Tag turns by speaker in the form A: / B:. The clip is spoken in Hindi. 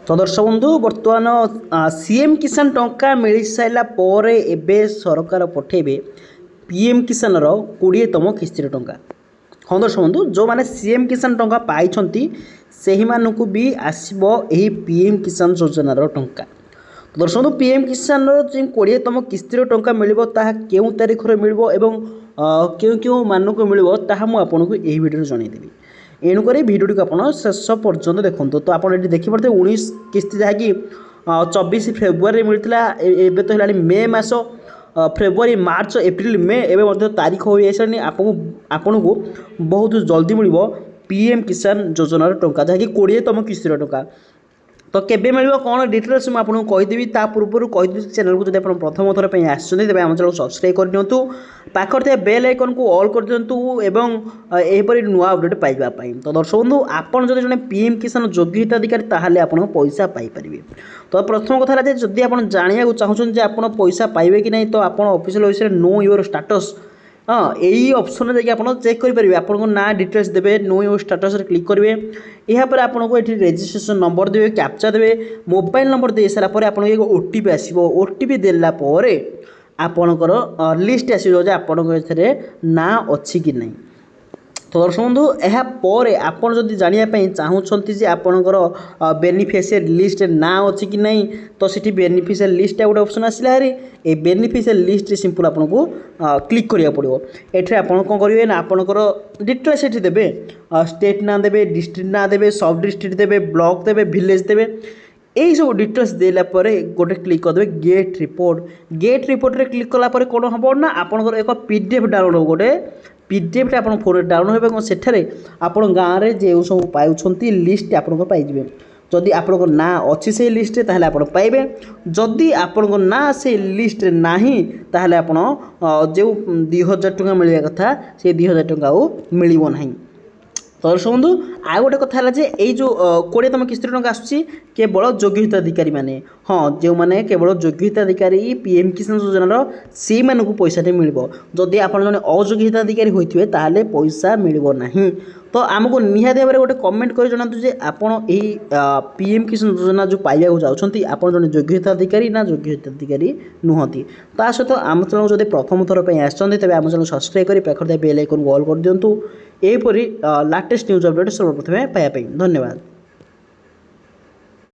A: तो दर्शक बंधु बर्तमान सीएम किसान टंका मिल सारा पर एवं सरकार पठेबे पीएम किसान 20तम किस्तिर टंका। हाँ दर्शक बंधु जो मैंने सीएम किसान टंका पाई से भी आसब यही पीएम किसान योजनार टंका। तो दर्शक बंधु पीएम किसान 20तम किस्तिर टंका मिल क्यों तारीख में मिल क्यों क्यों मानक मिल आपको यही भिडियो जनईदेवी। एणुक भिडियो को आप शेष पर्यंत देखो। तो आप देखिपे 19 किस्ती जहाँकि 24 फेब्रुआरी मिलता एवं तो है मे मस फेब्रुआरी मार्च एप्रिल मे एवं तारीख हो आपन को बहुत जल्दी मिल पीएम किसान योजनार टंका जहाँकि 20तम किस्तिर टंका। तो केबे मिल कौन डिटेल्स मुझे आपको कहीदेवी ता पूर्व कहीदेवी चैनल को जब आप प्रथम थर पर आसते तेज आम चैनल सब्सक्राइब कर दिंतु पाखे बेल आइकन को ऑल कर दिंतु एवं यहपरी नुआ अपडेट पाइबापी। तो दर्शक बंधु आपड़ जो जब पीएम किसान योग्य हिताधिकारी ताहले आप पैसा पाइपर। तो प्रथम कथा है जदि आप जानवा चाहते आप पैसा पाइबे कि नहीं तो आप official website know your status हाँ यही ऑप्शन जाकि आप चेक करेंगे आपको ना डिटेल्स देवे नो योर स्टाटस क्लिक करेंगे यापर आपको ये रेजिस्ट्रेशन नंबर देवे कैप्चा देवे मोबाइल नंबर दे सारापर आपको एक ओटीपी आसो ओटीपी देलापर आपणकर लिस्ट आसो आपंकर ना अच्छी कि नहीं। तो दर्शक बंधु यापर आपड़ जब जानापी चाहूँगी आपणकर बेनिफिशियरी लिस्ट ना अच्छी कि नहीं तो सी बेनिफिशियरी लिस्ट गोटे ऑप्शन आसला हारी ए बेनिफिशियरी लिस्ट सिंपल आपको क्लिक करिया पड़ो। एठे आपण कौन करेंगे ना आपणकर डिटेल्स ये देवे स्टेट ना देवे डिस्ट्रिक्ट ना देवे सब डिस्ट्रिक्ट देवे ब्लॉक देवे विलेज देवे यही सब डिटेल्स देला गोटे क्लिक करदे गेट रिपोर्ट रे क्लिक कलापर कौन हम ना आपंकर एक पीडीएफ डाउनलोड गोटे पीडीएफ आप फोन डाउनलोड हो सेठारे आप गाँव में जो सब पाँच लिस्ट आपको पाइबे जदि आपन ना अच्छी से लिस्ट ताहले आप पाइबे जदि आपन ना से लिस्ट नाही ताहले आपन जो 2000 टंका मिलवा कथा से 2000 टंका मिल ना। तो दर्शक बंधु आ गोटे कथा है ये जो 20तम किस्तिर टंका आसूँ केवल योग्य हिताधिकारी मैंने हाँ जो मैंने केवल योग्य हिताधिकारी पीएम किसान योजनार से पैसा मिल जदि आप जन अयोग्य हिताधिकारी होते ताहले पैसा मिल ना। तो आमको निहाती भाव में गोटे कमेंट कर जनातु जे आपड़ यही पीएम किसान योजना जो पाइबा चाहते आप जन योग्य हिताधिकारी ना योग्य हिताधिकारी नुहति। ता सहित आम चैनल जब प्रथम थर पर आसते तेज आम चैनल सब्सक्राइब कर पाखे बेल आइकन को ऑल कर दिंतु एपरी लाटेस्ट न्यूज अपडेट सर्वप्रथमें पाइबा। धन्यवाद।